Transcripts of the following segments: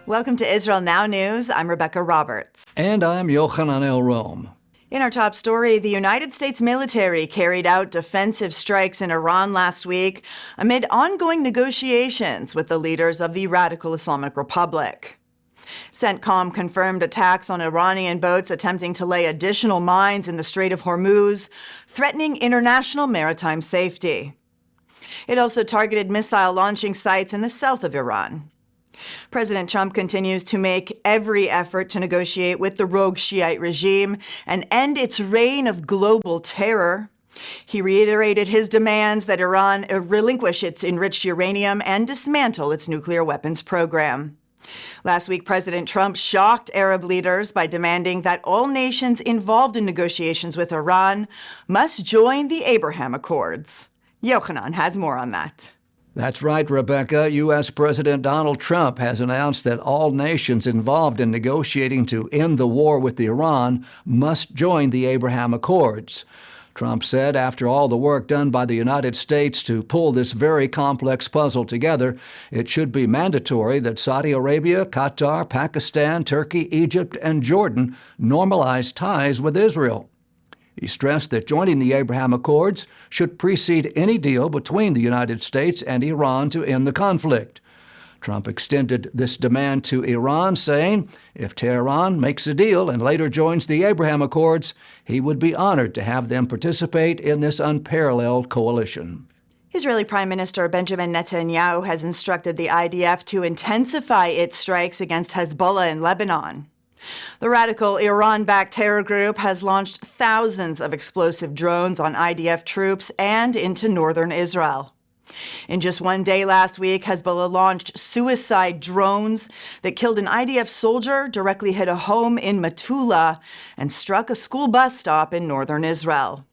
Welcome to Israel Now News. I'm Rebekah Roberts. And I'm Yochanan Elrom. In our top story, the United States military carried out defensive strikes in Iran last week amid ongoing negotiations with the leaders of the radical Islamic Republic. CENTCOM confirmed attacks on Iranian boats attempting to lay additional mines in the Strait of Hormuz, threatening international maritime safety. It also targeted missile launching sites in the south of Iran. President Trump continues to make every effort to negotiate with the rogue Shiite regime and end its reign of global terror. He reiterated his demands that Iran relinquish its enriched uranium and dismantle its nuclear weapons program. Last week, President Trump shocked Arab leaders by demanding that all nations involved in negotiations with Iran must join the Abraham Accords. Yochanan has more on that. That's right, Rebecca. U.S. President Donald Trump has announced that all nations involved in negotiating to end the war with Iran must join the Abraham Accords. Trump said after all the work done by the United States to pull this very complex puzzle together, it should be mandatory that Saudi Arabia, Qatar, Pakistan, Turkey, Egypt, and Jordan normalize ties with Israel. He stressed that joining the Abraham Accords should precede any deal between the United States and Iran to end the conflict. Trump extended this demand to Iran, saying if Tehran makes a deal and later joins the Abraham Accords, he would be honored to have them participate in this unparalleled coalition. Israeli Prime Minister Benjamin Netanyahu has instructed the IDF to intensify its strikes against Hezbollah in Lebanon. The radical Iran-backed terror group has launched thousands of explosive drones on IDF troops and into northern Israel. In just one day last week, Hezbollah launched suicide drones that killed an IDF soldier, directly hit a home in Metula, and struck a school bus stop in northern Israel.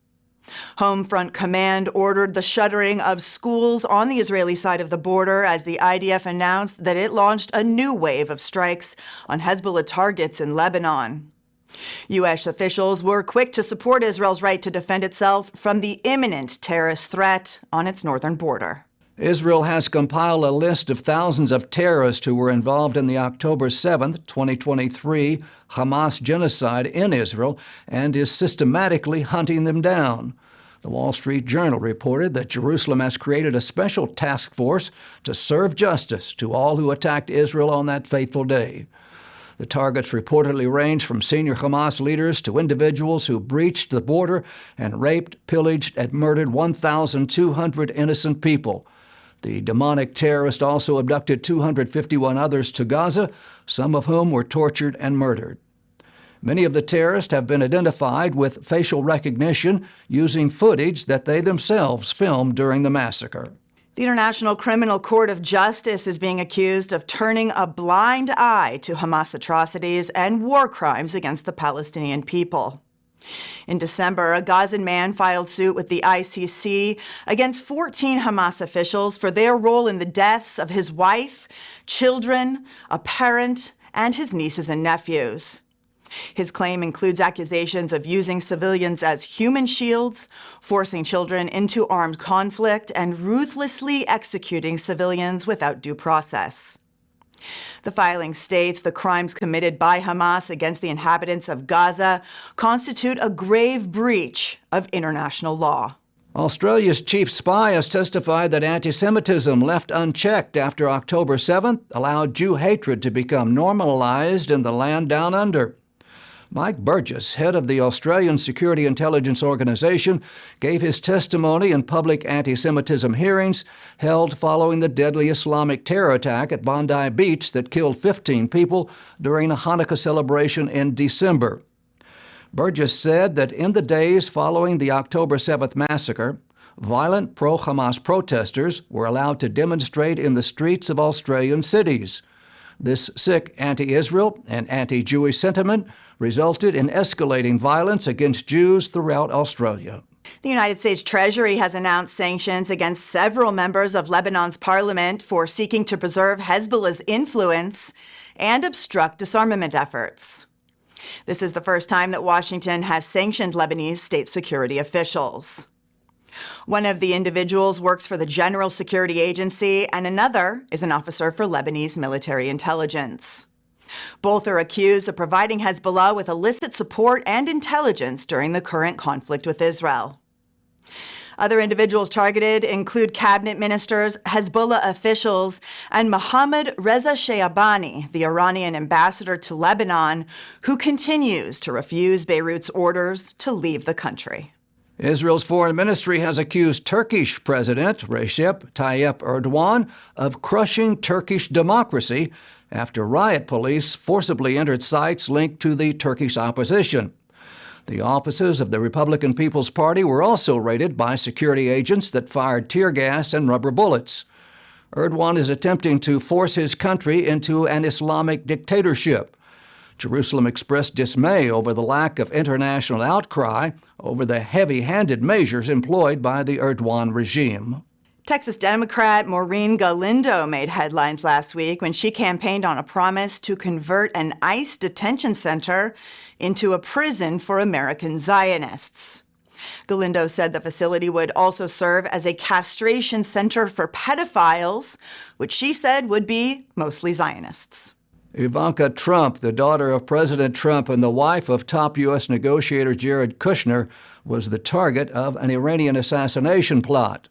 Home Front Command ordered the shuttering of schools on the Israeli side of the border as the IDF announced that it launched a new wave of strikes on Hezbollah targets in Lebanon. U.S. officials were quick to support Israel's right to defend itself from the imminent terrorist threat on its northern border. Israel has compiled a list of thousands of terrorists who were involved in the October 7, 2023 Hamas genocide in Israel and is systematically hunting them down. The Wall Street Journal reported that Jerusalem has created a special task force to serve justice to all who attacked Israel on that fateful day. The targets reportedly range from senior Hamas leaders to individuals who breached the border and raped, pillaged, and murdered 1,200 innocent people. The demonic terrorist also abducted 251 others to Gaza, some of whom were tortured and murdered. Many of the terrorists have been identified with facial recognition using footage that they themselves filmed during the massacre. The International Criminal Court of Justice is being accused of turning a blind eye to Hamas atrocities and war crimes against the Palestinian people. In December, a Gazan man filed suit with the ICC against 14 Hamas officials for their role in the deaths of his wife, children, a parent, and his nieces and nephews. His claim includes accusations of using civilians as human shields, forcing children into armed conflict, and ruthlessly executing civilians without due process. The filing states the crimes committed by Hamas against the inhabitants of Gaza constitute a grave breach of international law. Australia's chief spy has testified that antisemitism left unchecked after October 7th allowed Jew hatred to become normalized in the land down under. Mike Burgess, head of the Australian Security Intelligence Organization, gave his testimony in public anti-Semitism hearings held following the deadly Islamic terror attack at Bondi Beach that killed 15 people during a Hanukkah celebration in December. Burgess said that in the days following the October 7th massacre, violent pro-Hamas protesters were allowed to demonstrate in the streets of Australian cities. This sick anti-Israel and anti-Jewish sentiment resulted in escalating violence against Jews throughout Australia. The United States Treasury has announced sanctions against several members of Lebanon's parliament for seeking to preserve Hezbollah's influence and obstruct disarmament efforts. This is the first time that Washington has sanctioned Lebanese state security officials. One of the individuals works for the General Security Agency, and another is an officer for Lebanese military intelligence. Both are accused of providing Hezbollah with illicit support and intelligence during the current conflict with Israel. Other individuals targeted include cabinet ministers, Hezbollah officials, and Mohammad Reza Shayabani, the Iranian ambassador to Lebanon, who continues to refuse Beirut's orders to leave the country. Israel's foreign ministry has accused Turkish President Recep Tayyip Erdogan of crushing Turkish democracy after riot police forcibly entered sites linked to the Turkish opposition. The offices of the Republican People's Party were also raided by security agents that fired tear gas and rubber bullets. Erdogan is attempting to force his country into an Islamic dictatorship. Jerusalem expressed dismay over the lack of international outcry over the heavy-handed measures employed by the Erdogan regime. Texas Democrat Maureen Galindo made headlines last week when she campaigned on a promise to convert an ICE detention center into a prison for American Zionists. Galindo said the facility would also serve as a castration center for pedophiles, which she said would be mostly Zionists. Ivanka Trump, the daughter of President Trump and the wife of top U.S. negotiator Jared Kushner, was the target of an Iranian assassination plot.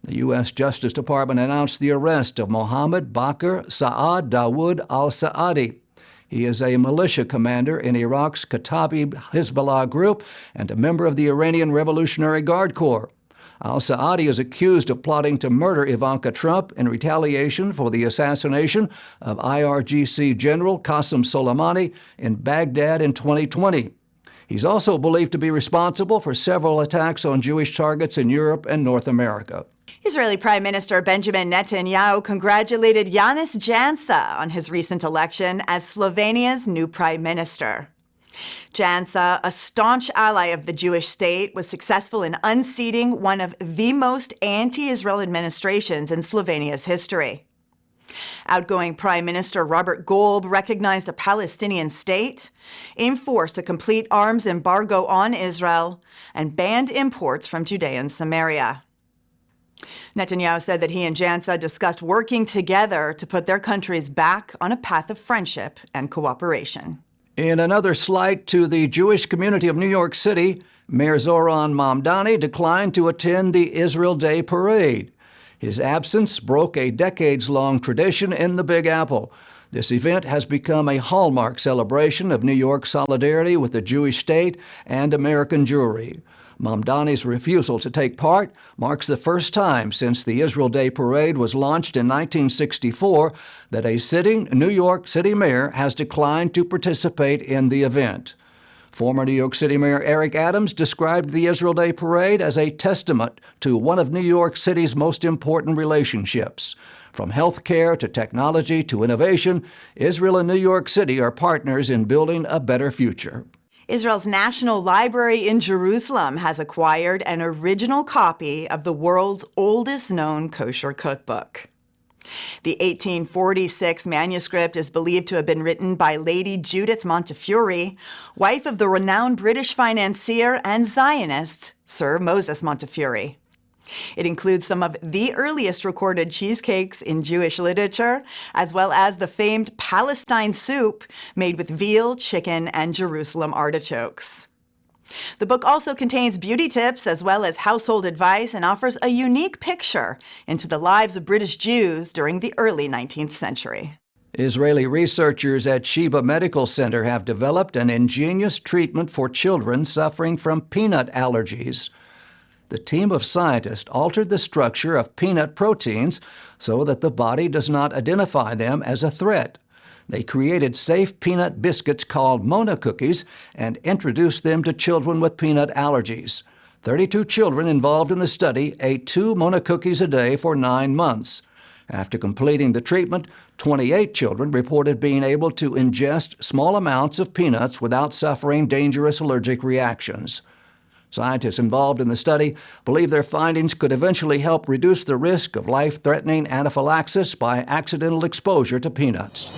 The U.S. Justice Department announced the arrest of Mohammed Bakr Saad Dawood al-Saadi. He is a militia commander in Iraq's Kataib Hezbollah group and a member of the Iranian Revolutionary Guard Corps. Al-Saadi is accused of plotting to murder Ivanka Trump in retaliation for the assassination of IRGC General Qasem Soleimani in Baghdad in 2020. He's also believed to be responsible for several attacks on Jewish targets in Europe and North America. Israeli Prime Minister Benjamin Netanyahu congratulated Yanis Jansa on his recent election as Slovenia's new prime minister. Jansa, a staunch ally of the Jewish state, was successful in unseating one of the most anti-Israel administrations in Slovenia's history. Outgoing Prime Minister Robert Golob recognized a Palestinian state, enforced a complete arms embargo on Israel, and banned imports from Judea and Samaria. Netanyahu said that he and Jansa discussed working together to put their countries back on a path of friendship and cooperation. In another slight to the Jewish community of New York City, Mayor Zoran Mamdani declined to attend the Israel Day Parade. His absence broke a decades-long tradition in the Big Apple. This event has become a hallmark celebration of New York's solidarity with the Jewish state and American Jewry. Mamdani's refusal to take part marks the first time since the Israel Day Parade was launched in 1964 that a sitting New York City mayor has declined to participate in the event. Former New York City Mayor Eric Adams described the Israel Day Parade as a testament to one of New York City's most important relationships. From health care to technology to innovation, Israel and New York City are partners in building a better future. Israel's National Library in Jerusalem has acquired an original copy of the world's oldest known kosher cookbook. The 1846 manuscript is believed to have been written by Lady Judith Montefiore, wife of the renowned British financier and Zionist Sir Moses Montefiore. It includes some of the earliest recorded cheesecakes in Jewish literature, as well as the famed Palestine soup made with veal, chicken, and Jerusalem artichokes. The book also contains beauty tips as well as household advice and offers a unique picture into the lives of British Jews during the early 19th century. Israeli researchers at Sheba Medical Center have developed an ingenious treatment for children suffering from peanut allergies. The team of scientists altered the structure of peanut proteins so that the body does not identify them as a threat. They created safe peanut biscuits called Mona cookies and introduced them to children with peanut allergies. 32 children involved in the study ate 2 Mona cookies a day for 9 months. After completing the treatment, 28 children reported being able to ingest small amounts of peanuts without suffering dangerous allergic reactions. Scientists involved in the study believe their findings could eventually help reduce the risk of life-threatening anaphylaxis by accidental exposure to peanuts.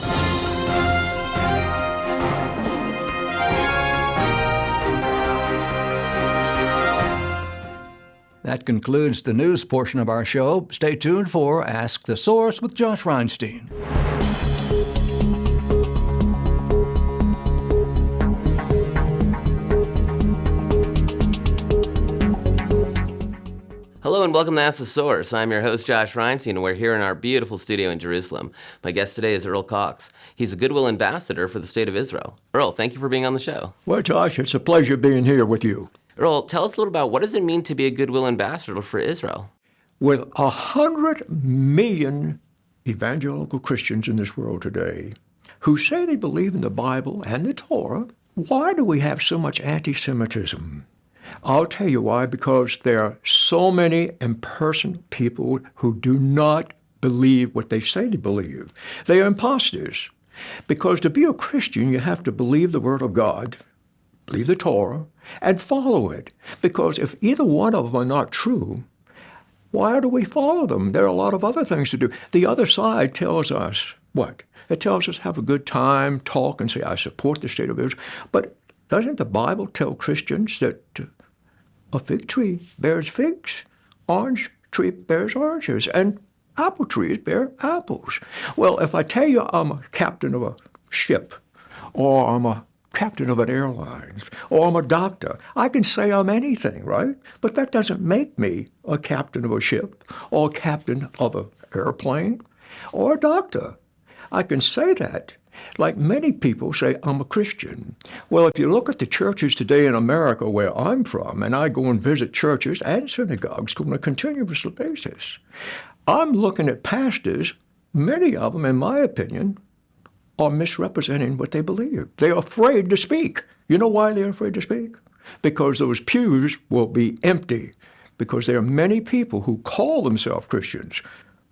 That concludes the news portion of our show. Stay tuned for Ask the Source with Josh Reinstein. Hello and welcome to Ask the Source. I'm your host, Josh Reinstein, and we're here in our beautiful studio in Jerusalem. My guest today is Earl Cox. He's a goodwill ambassador for the State of Israel. Earl, thank you for being on the show. Well, Josh, it's a pleasure being here with you. Earl, tell us a little about what does it mean to be a goodwill ambassador for Israel? With 100 million evangelical Christians in this world today who say they believe in the Bible and the Torah, why do we have so much anti-Semitism? I'll tell you why, because there are so many impersonal people who do not believe what they say they believe. They are imposters. Because to be a Christian, you have to believe the Word of God, believe the Torah, and follow it. Because if either one of them are not true, why do we follow them? There are a lot of other things to do. The other side tells us what? It tells us have a good time, talk, and say, I support the state of Israel. But doesn't the Bible tell Christians that a fig tree bears figs, orange tree bears oranges, and apple trees bear apples? Well, if I tell you I'm a captain of a ship, or I'm a captain of an airline, or I'm a doctor, I can say I'm anything, right? But that doesn't make me a captain of a ship, or a captain of an airplane, or a doctor. I can say that. Like many people say, I'm a Christian. Well, if you look at the churches today in America where I'm from, and I go and visit churches and synagogues on a continuous basis, I'm looking at pastors, many of them, in my opinion, are misrepresenting what they believe. They're afraid to speak. You know why they're afraid to speak? Because those pews will be empty. Because there are many people who call themselves Christians,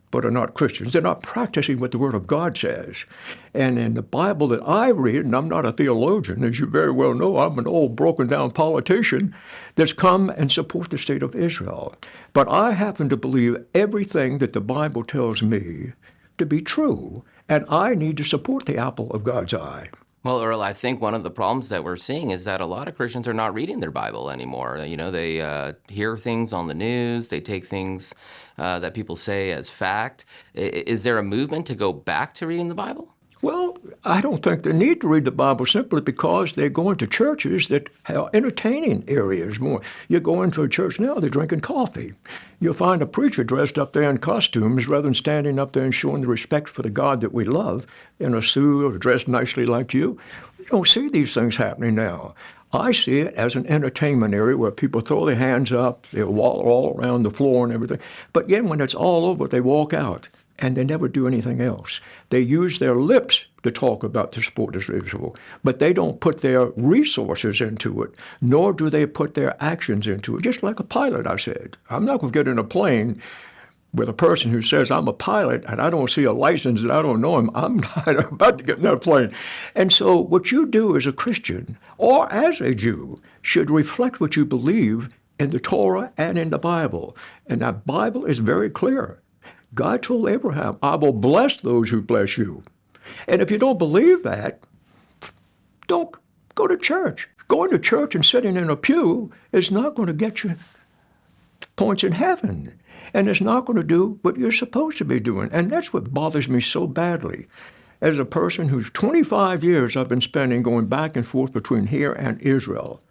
but are not Christians. They're not practicing what the Word of God says. And in the Bible that I read, and I'm not a theologian, as you very well know, I'm an old broken-down politician that's come and support the state of Israel. But I happen to believe everything that the Bible tells me to be true, and I need to support the apple of God's eye. Well, Earl, I think one of the problems that we're seeing is that a lot of Christians are not reading their Bible anymore. You know, they hear things on the news, they take things that people say as fact. Is there a movement to go back to reading the Bible? Well, I don't think they need to read the Bible simply because they're going to churches that are entertaining areas more. You go into a church now, they're drinking coffee. You'll find a preacher dressed up there in costumes rather than standing up there and showing the respect for the God that we love in a suit or dressed nicely like you. You don't see these things happening now. I see it as an entertainment area where people throw their hands up, they walk all around the floor and everything. But yet when it's all over, they walk out. And they never do anything else. They use their lips to talk about the support of Israel, but they don't put their resources into it, nor do they put their actions into it. Just like a pilot, I said. I'm not going to get in a plane with a person who says, I'm a pilot, and I don't see a license and I don't know him. I'm not about to get in that plane. And so what you do as a Christian, or as a Jew, should reflect what you believe in the Torah and in the Bible. And that Bible is very clear. God told Abraham, I will bless those who bless you. And if you don't believe that, don't go to church. Going to church and sitting in a pew is not going to get you points in heaven. And it's not going to do what you're supposed to be doing. And that's what bothers me so badly. As a person who's 25 years I've been spending going back and forth between here and Israel.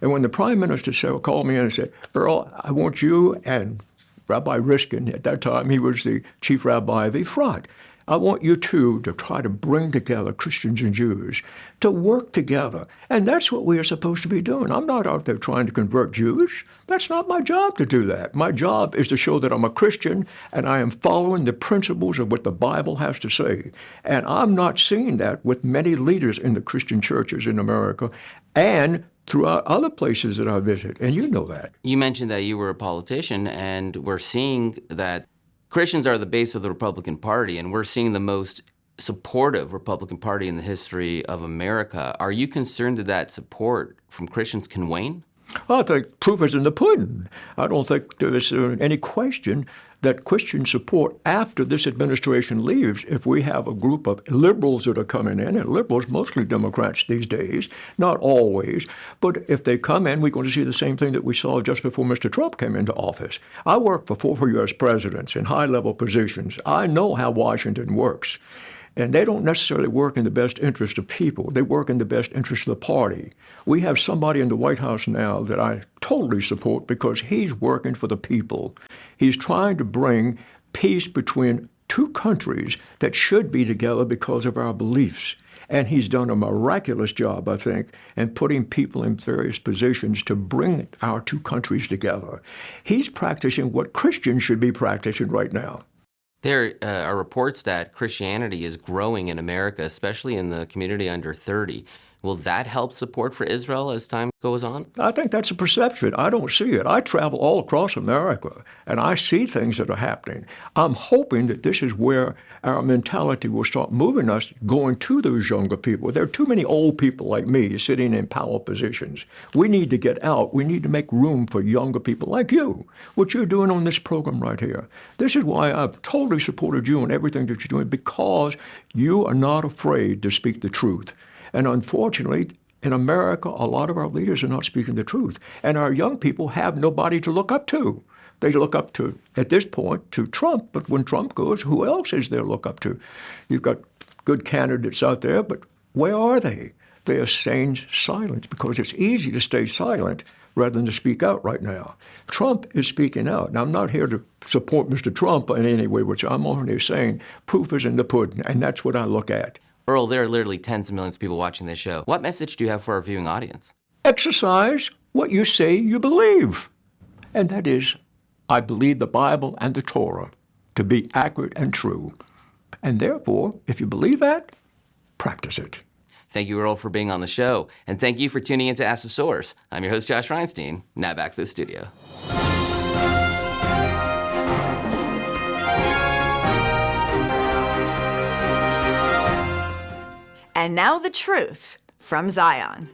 And when the prime minister called me in and said, Earl, I want you and Rabbi Riskin, at that time, he was the chief rabbi of Ephrat. I want you two to try to bring together Christians and Jews to work together. And that's what we are supposed to be doing. I'm not out there trying to convert Jews. That's not my job to do that. My job is to show that I'm a Christian and I am following the principles of what the Bible has to say. And I'm not seeing that with many leaders in the Christian churches in America and throughout other places that I visit, and you know that. You mentioned that you were a politician, and we're seeing that Christians are the base of the Republican Party, and we're seeing the most supportive Republican Party in the history of America. Are you concerned that support from Christians can wane? I think proof is in the pudding. I don't think there's any question that Christian support after this administration leaves, if we have a group of liberals that are coming in, and liberals, mostly Democrats these days, not always, but if they come in, we're going to see the same thing that we saw just before Mr. Trump came into office. I worked for 4 U.S. presidents in high-level positions. I know how Washington works. And they don't necessarily work in the best interest of people. They work in the best interest of the party. We have somebody in the White House now that I totally support because he's working for the people. He's trying to bring peace between two countries that should be together because of our beliefs. And he's done a miraculous job, I think, in putting people in various positions to bring our two countries together. He's practicing what Christians should be practicing right now. There are reports that Christianity is growing in America, especially in the community under 30. Will that help support for Israel as time goes on? I think that's a perception. I don't see it. I travel all across America, and I see things that are happening. I'm hoping that this is where our mentality will start moving us, going to those younger people. There are too many old people like me sitting in power positions. We need to get out. We need to make room for younger people like you, what you're doing on this program right here. This is why I've totally supported you on everything that you're doing, because you are not afraid to speak the truth. And unfortunately, in America, a lot of our leaders are not speaking the truth. And our young people have nobody to look up to. They look up to, at this point, to Trump. But when Trump goes, who else is there to look up to? You've got good candidates out there, but where are they? They are staying silent because it's easy to stay silent rather than to speak out right now. Trump is speaking out. Now, I'm not here to support Mr. Trump in any way, which I'm only saying proof is in the pudding, and that's what I look at. Earl, there are literally tens of millions of people watching this show. What message do you have for our viewing audience? Exercise what you say you believe. And that is, I believe the Bible and the Torah to be accurate and true. And therefore, if you believe that, practice it. Thank you, Earl, for being on the show. And thank you for tuning in to Ask the Source. I'm your host, Josh Reinstein. Now back to the studio. And now the truth from Zion.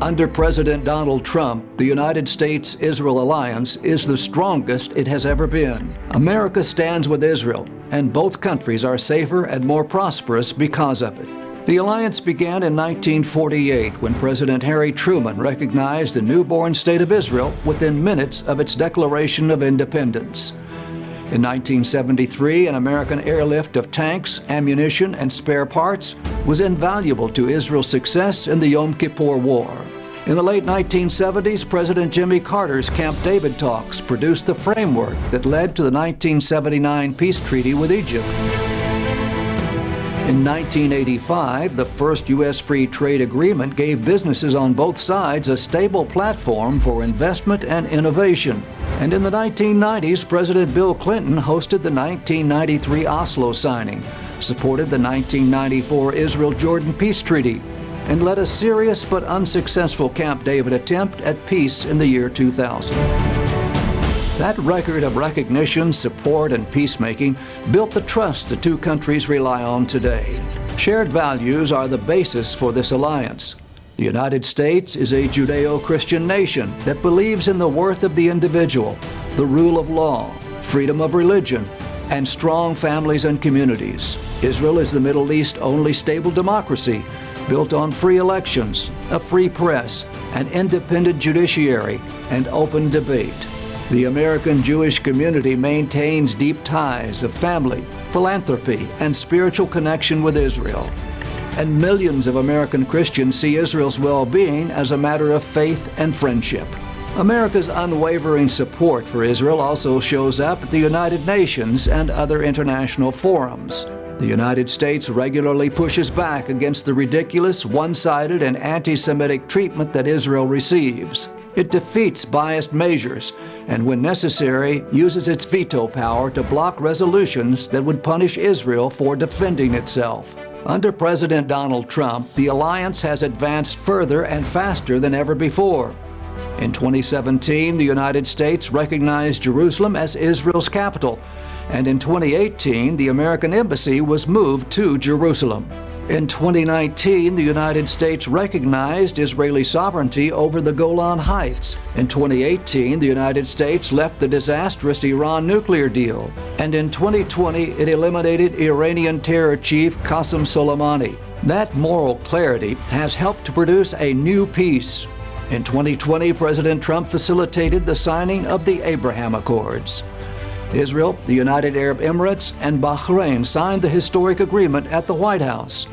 Under President Donald Trump, the United States-Israel alliance is the strongest it has ever been. America stands with Israel, and both countries are safer and more prosperous because of it. The alliance began in 1948 when President Harry Truman recognized the newborn state of Israel within minutes of its declaration of independence. In 1973, an American airlift of tanks, ammunition, and spare parts was invaluable to Israel's success in the Yom Kippur War. In the late 1970s, President Jimmy Carter's Camp David talks produced the framework that led to the 1979 peace treaty with Egypt. In 1985, the first U.S. free trade agreement gave businesses on both sides a stable platform for investment and innovation. And in the 1990s, President Bill Clinton hosted the 1993 Oslo signing, supported the 1994 Israel-Jordan peace treaty, and led a serious but unsuccessful Camp David attempt at peace in the year 2000. That record of recognition, support, and peacemaking built the trust the two countries rely on today. Shared values are the basis for this alliance. The United States is a Judeo-Christian nation that believes in the worth of the individual, the rule of law, freedom of religion, and strong families and communities. Israel is the Middle East's only stable democracy, built on free elections, a free press, an independent judiciary, and open debate. The American Jewish community maintains deep ties of family, philanthropy, and spiritual connection with Israel. And millions of American Christians see Israel's well-being as a matter of faith and friendship. America's unwavering support for Israel also shows up at the United Nations and other international forums. The United States regularly pushes back against the ridiculous, one-sided, and anti-Semitic treatment that Israel receives. It defeats biased measures and, when necessary, uses its veto power to block resolutions that would punish Israel for defending itself. Under President Donald Trump, the alliance has advanced further and faster than ever before. In 2017, the United States recognized Jerusalem as Israel's capital, and in 2018, the American embassy was moved to Jerusalem. In 2019, the United States recognized Israeli sovereignty over the Golan Heights. In 2018, the United States left the disastrous Iran nuclear deal. And in 2020, it eliminated Iranian terror chief Qasem Soleimani. That moral clarity has helped to produce a new peace. In 2020, President Trump facilitated the signing of the Abraham Accords. Israel, the United Arab Emirates, and Bahrain signed the historic agreement at the White House.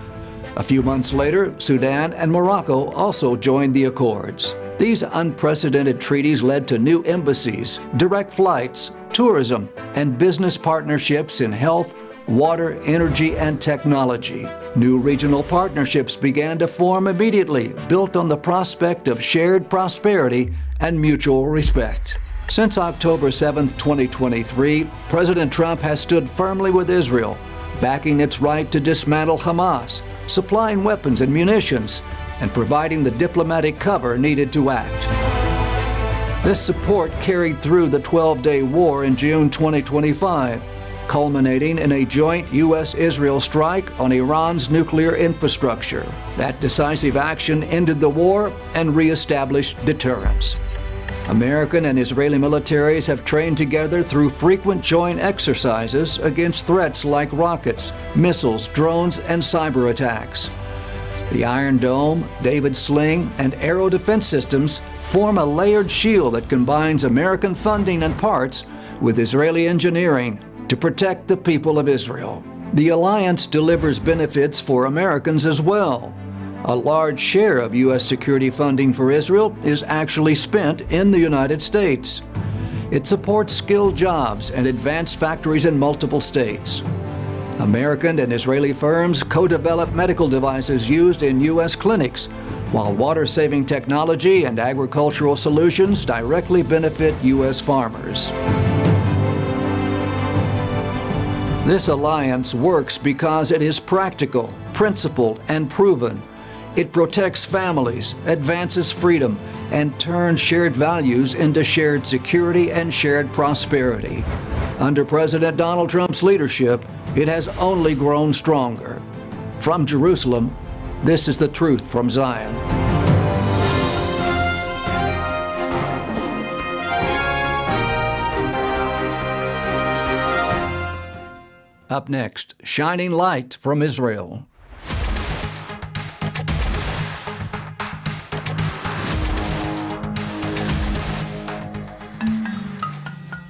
A few months later, Sudan and Morocco also joined the accords. These unprecedented treaties led to new embassies, direct flights, tourism, and business partnerships in health, water, energy, and technology. New regional partnerships began to form immediately, built on the prospect of shared prosperity and mutual respect. Since October 7, 2023, President Trump has stood firmly with Israel, backing its right to dismantle Hamas, supplying weapons and munitions, and providing the diplomatic cover needed to act. This support carried through the 12-day war in June 2025, culminating in a joint U.S.-Israel strike on Iran's nuclear infrastructure. That decisive action ended the war and reestablished deterrence. American and Israeli militaries have trained together through frequent joint exercises against threats like rockets, missiles, drones, and cyber attacks. The Iron Dome, David Sling, and Arrow defense systems form a layered shield that combines American funding and parts with Israeli engineering to protect the people of Israel. The alliance delivers benefits for Americans as well. A large share of U.S. security funding for Israel is actually spent in the United States. It supports skilled jobs and advanced factories in multiple states. American and Israeli firms co-develop medical devices used in U.S. clinics, while water-saving technology and agricultural solutions directly benefit U.S. farmers. This alliance works because it is practical, principled, and proven. It protects families, advances freedom, and turns shared values into shared security and shared prosperity. Under President Donald Trump's leadership, it has only grown stronger. From Jerusalem, this is the truth from Zion. Up next, shining light from Israel.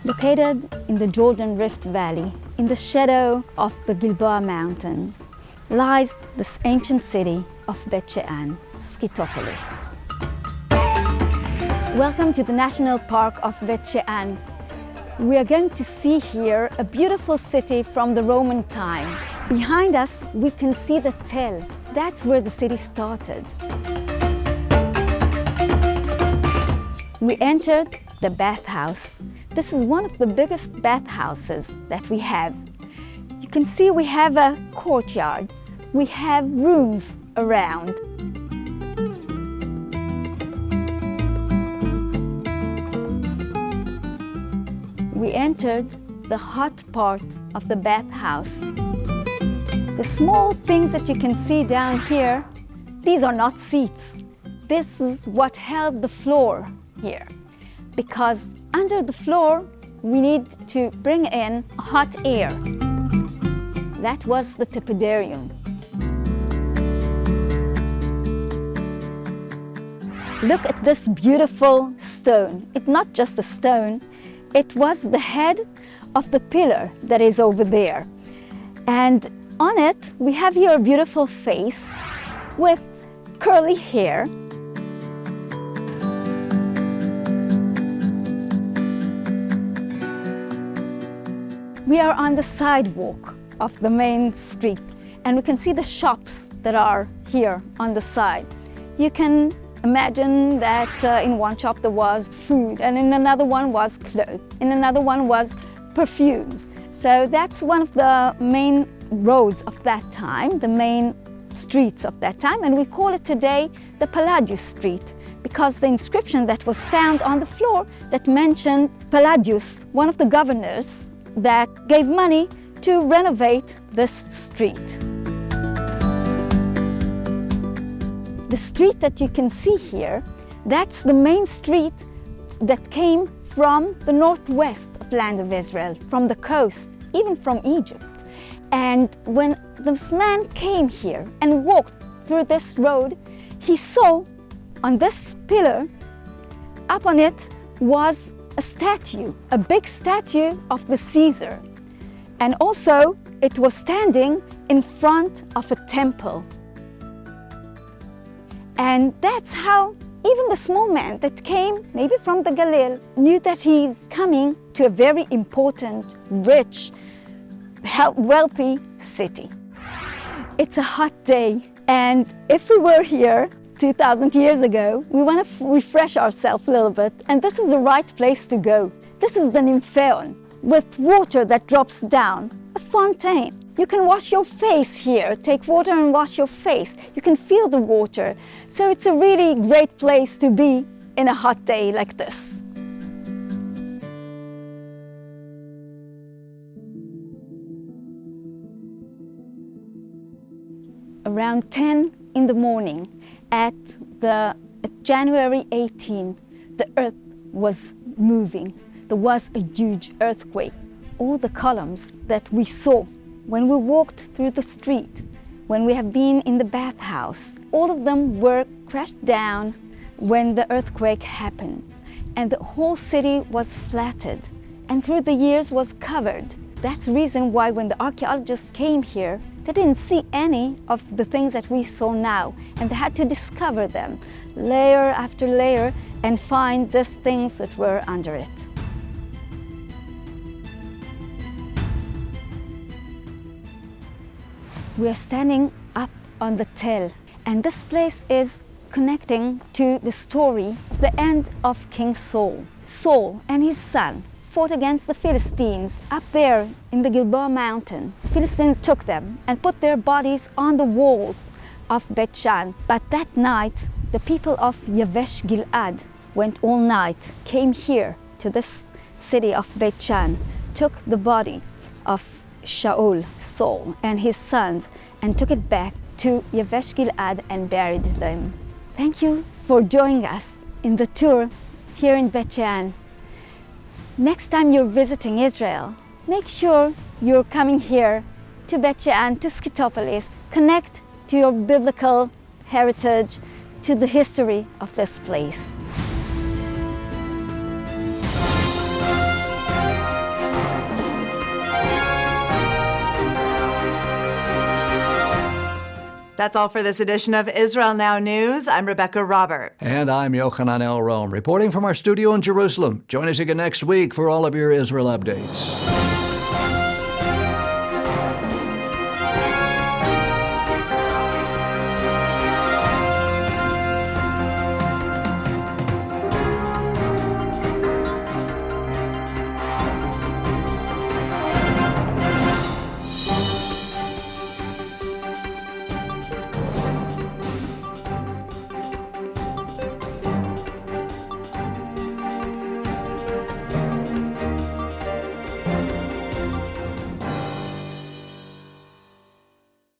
Located in the Jordan Rift Valley, in the shadow of the Gilboa Mountains, lies this ancient city of Beit She'an, Skytopolis. Welcome to the National Park of Beit She'an. We are going to see here a beautiful city from the Roman time. Behind us, we can see the Tel. That's where the city started. We entered the bathhouse. This is one of the biggest bathhouses that we have. You can see we have a courtyard. We have rooms around. We entered the hot part of the bathhouse. The small things that you can see down here, these are not seats. This is what held the floor here, because under the floor, we need to bring in hot air. That was the tepidarium. Look at this beautiful stone. It's not just a stone, it was the head of the pillar that is over there. And on it, we have here a beautiful face with curly hair. We are on the sidewalk of the main street, and we can see the shops that are here on the side. You can imagine that in one shop there was food, and in another one was clothes, in another one was perfumes. So that's one of the main roads of that time, the main streets of that time, and we call it today the Palladius Street, because the inscription that was found on the floor that mentioned Palladius, one of the governors that gave money to renovate this street. The street that you can see here, that's the main street that came from the northwest of land of Israel, from the coast, even from Egypt. And when this man came here and walked through this road, he saw on this pillar, up on it was a statue, a big statue of the Caesar. And also it was standing in front of a temple. And that's how even the small man that came maybe from the Galilee knew that he's coming to a very important, rich, wealthy city. It's a hot day, and if we were here 2,000 years ago, we want to refresh ourselves a little bit, and this is the right place to go. This is the Nympheon, with water that drops down, a fontaine. You can wash your face here, take water and wash your face. You can feel the water. So it's a really great place to be in a hot day like this. Around 10 in the morning, at January 18, the earth was moving. There was a huge earthquake. All the columns that we saw when we walked through the street, when we have been in the bathhouse, all of them were crashed down when the earthquake happened. And the whole city was flattened, and through the years was covered. That's the reason why when the archaeologists came here, they didn't see any of the things that we saw now, and they had to discover them, layer after layer, and find these things that were under it. We are standing up on the Tel, and this place is connecting to the story of the end of King Saul. Saul and his son fought against the Philistines up there in the Gilboa mountain. Philistines took them and put their bodies on the walls of Beit Shan. But that night, the people of Yavesh Gilad went all night, came here to this city of Beit Shan, took the body of Saul, and his sons, and took it back to Yavesh Gilad and buried them. Thank you for joining us in the tour here in Beit Shan. Next time you're visiting Israel, make sure you're coming here to Beit Shan, to Skytopolis. Connect to your biblical heritage, to the history of this place. That's all for this edition of Israel Now News. I'm Rebekah Roberts. And I'm Yochanan Elrom, reporting from our studio in Jerusalem. Join us again next week for all of your Israel updates.